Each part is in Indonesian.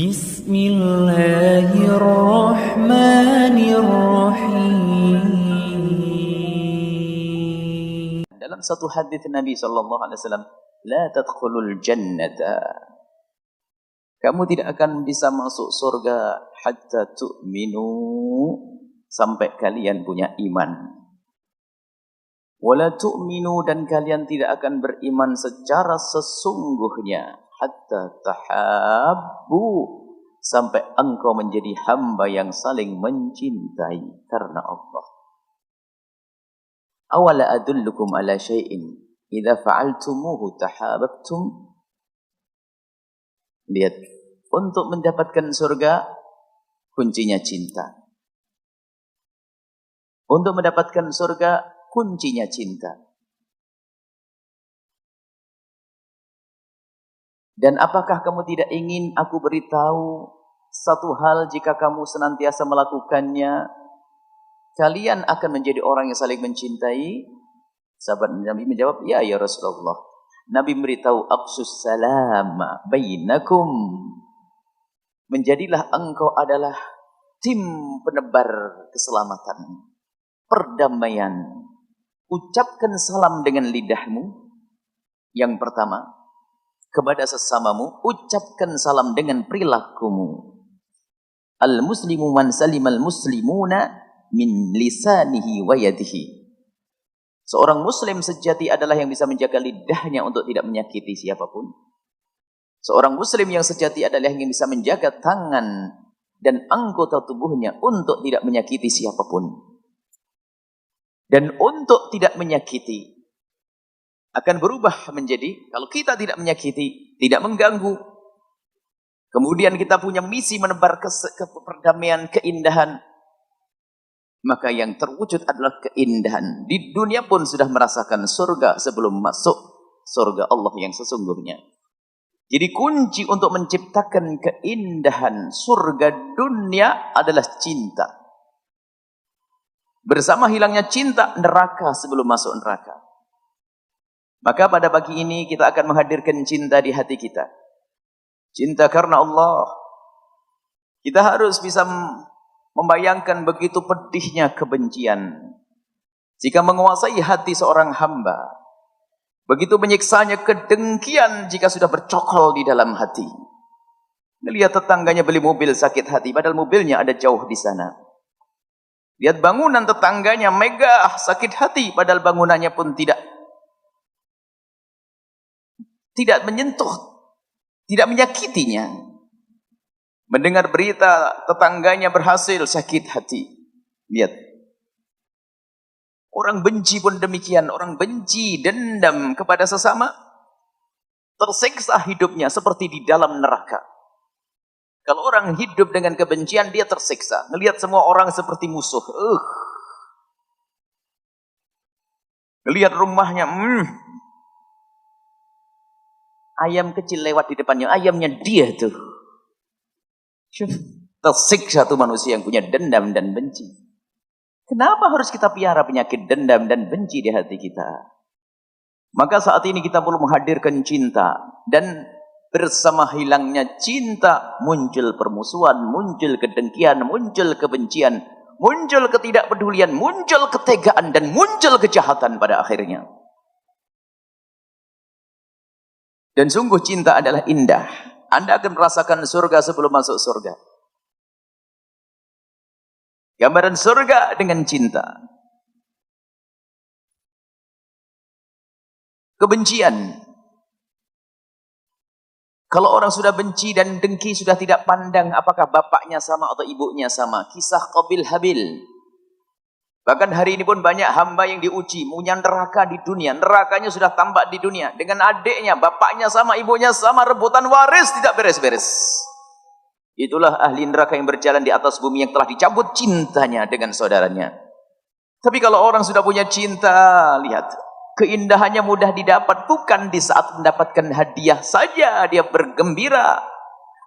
Bismillahirrahmanirrahim. Dalam satu hadis Nabi SAW, la tadkhulul jannata, kamu tidak akan bisa masuk surga hatta tu'minu, sampai kalian punya iman. Wala tu'minu, dan kalian tidak akan beriman secara sesungguhnya hatta tahabbu, sampai engkau menjadi hamba yang saling mencintai karena Allah. Awala adullukum ala syai'in idza fa'altumuhu tahabbtum. Lihat, untuk mendapatkan surga kuncinya cinta. Untuk mendapatkan surga kuncinya cinta. Dan apakah kamu tidak ingin aku beritahu satu hal, jika kamu senantiasa melakukannya, kalian akan menjadi orang yang saling mencintai? Sahabat Nabi menjawab, ya Rasulullah. Nabi memberitahu, aqsus salama bainakum. Menjadilah engkau adalah tim penebar keselamatan, perdamaian. Ucapkan salam dengan lidahmu. Yang pertama, kepada sesamamu, ucapkan salam dengan perilakumu. Al-muslimu man salimal muslimuna min lisanihi wa yadihi. Seorang muslim sejati adalah yang bisa menjaga lidahnya untuk tidak menyakiti siapapun. Seorang muslim yang sejati adalah yang bisa menjaga tangan dan anggota tubuhnya untuk tidak menyakiti siapapun. Dan untuk tidak menyakiti akan berubah menjadi, kalau kita tidak menyakiti, tidak mengganggu, kemudian kita punya misi menebar perdamaian, keindahan, maka yang terwujud adalah keindahan. Di dunia pun sudah merasakan surga sebelum masuk surga Allah yang sesungguhnya. Jadi kunci untuk menciptakan keindahan surga dunia adalah cinta. Bersama hilangnya cinta, neraka sebelum masuk neraka. Maka pada pagi ini kita akan menghadirkan cinta di hati kita. Cinta karena Allah. Kita harus bisa membayangkan begitu pedihnya kebencian jika menguasai hati seorang hamba. Begitu menyiksanya kedengkian jika sudah bercokol di dalam hati. Melihat tetangganya beli mobil sakit hati, padahal mobilnya ada jauh di sana. Lihat bangunan tetangganya megah, sakit hati, padahal bangunannya pun tidak menyentuh, tidak menyakitinya. Mendengar berita tetangganya berhasil, sakit hati. Lihat, orang benci pun demikian. Orang benci, dendam kepada sesama, tersiksa hidupnya seperti di dalam neraka. Kalau orang hidup dengan kebencian, dia tersiksa. Melihat semua orang seperti musuh. Melihat rumahnya, ayam kecil lewat di depannya, ayamnya dia tuh. Tersiksa tuh manusia yang punya dendam dan benci. Kenapa harus kita piara penyakit dendam dan benci di hati kita? Maka saat ini kita perlu menghadirkan cinta. Dan bersama hilangnya cinta, muncul permusuhan, muncul kedengkian, muncul kebencian, muncul ketidakpedulian, muncul ketegaan, dan muncul kejahatan pada akhirnya. Dan sungguh cinta adalah indah. Anda akan merasakan surga sebelum masuk surga. Gambaran surga dengan cinta. Kebencian. Kalau orang sudah benci dan dengki, sudah tidak pandang apakah bapaknya sama atau ibunya sama. Kisah Qabil Habil. Bahkan hari ini pun banyak hamba yang diuji, punya neraka di dunia. Nerakanya sudah tampak di dunia. Dengan adiknya, bapaknya sama, ibunya sama, rebutan waris tidak beres-beres. Itulah ahli neraka yang berjalan di atas bumi yang telah dicabut cintanya dengan saudaranya. Tapi kalau orang sudah punya cinta, lihat, keindahannya mudah didapat. Bukan di saat mendapatkan hadiah saja dia bergembira.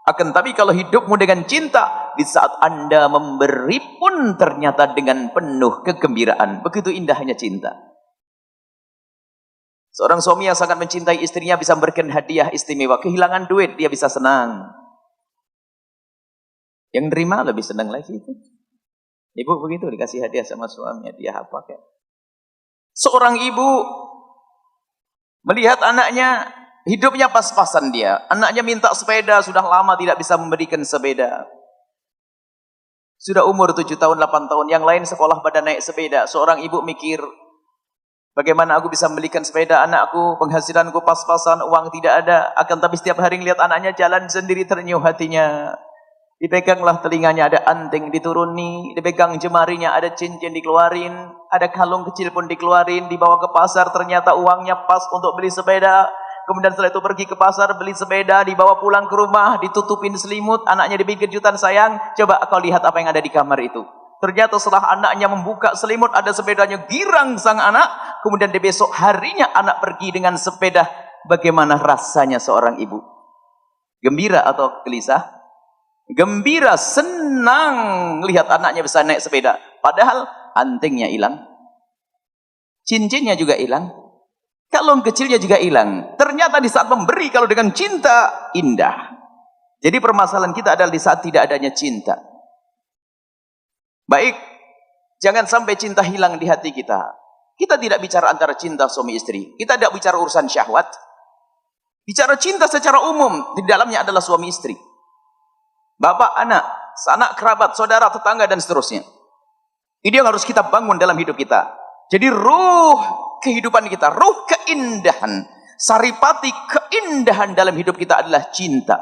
Akan tapi kalau hidupmu dengan cinta, di saat Anda memberi pun ternyata dengan penuh kegembiraan. Begitu indahnya cinta. Seorang suami yang sangat mencintai istrinya bisa memberikan hadiah istimewa. Kehilangan duit, dia bisa senang. Yang nerima lebih senang lagi itu. Ibu begitu dikasih hadiah sama suaminya, dia apa kayak. Seorang ibu melihat anaknya hidupnya pas-pasan dia. Anaknya minta sepeda, sudah lama tidak bisa memberikan sepeda. Sudah umur 7 tahun, 8 tahun. Yang lain sekolah pada naik sepeda. Seorang ibu mikir, bagaimana aku bisa membelikan sepeda anakku, penghasilanku pas-pasan, uang tidak ada. Akan tapi setiap hari melihat anaknya jalan sendiri ternyuh hatinya. Dipeganglah telinganya, ada anting dituruni, dipegang jemarinya, ada cincin dikeluarin, ada kalung kecil pun dikeluarin, dibawa ke pasar, ternyata uangnya pas untuk beli sepeda. Kemudian setelah itu pergi ke pasar, beli sepeda, dibawa pulang ke rumah, ditutupin selimut, anaknya dibikin kejutan, sayang, coba kau lihat apa yang ada di kamar itu. Ternyata setelah anaknya membuka selimut, ada sepedanya, girang sang anak. Kemudian di besok harinya anak pergi dengan sepeda. Bagaimana rasanya seorang ibu? Gembira atau gelisah? Gembira, senang lihat anaknya bisa naik sepeda. Padahal antingnya hilang, cincinnya juga hilang, kalung kecilnya juga hilang. Ternyata di saat memberi, kalau dengan cinta, indah. Jadi permasalahan kita adalah di saat tidak adanya cinta. Baik, jangan sampai cinta hilang di hati kita. Kita tidak bicara antara cinta suami istri. Kita tidak bicara urusan syahwat. Bicara cinta secara umum, di dalamnya adalah suami istri. Bapak, anak, sanak kerabat, saudara, tetangga, dan seterusnya. Ini yang harus kita bangun dalam hidup kita. Jadi ruh kehidupan kita, ruh keindahan, saripati keindahan dalam hidup kita adalah cinta.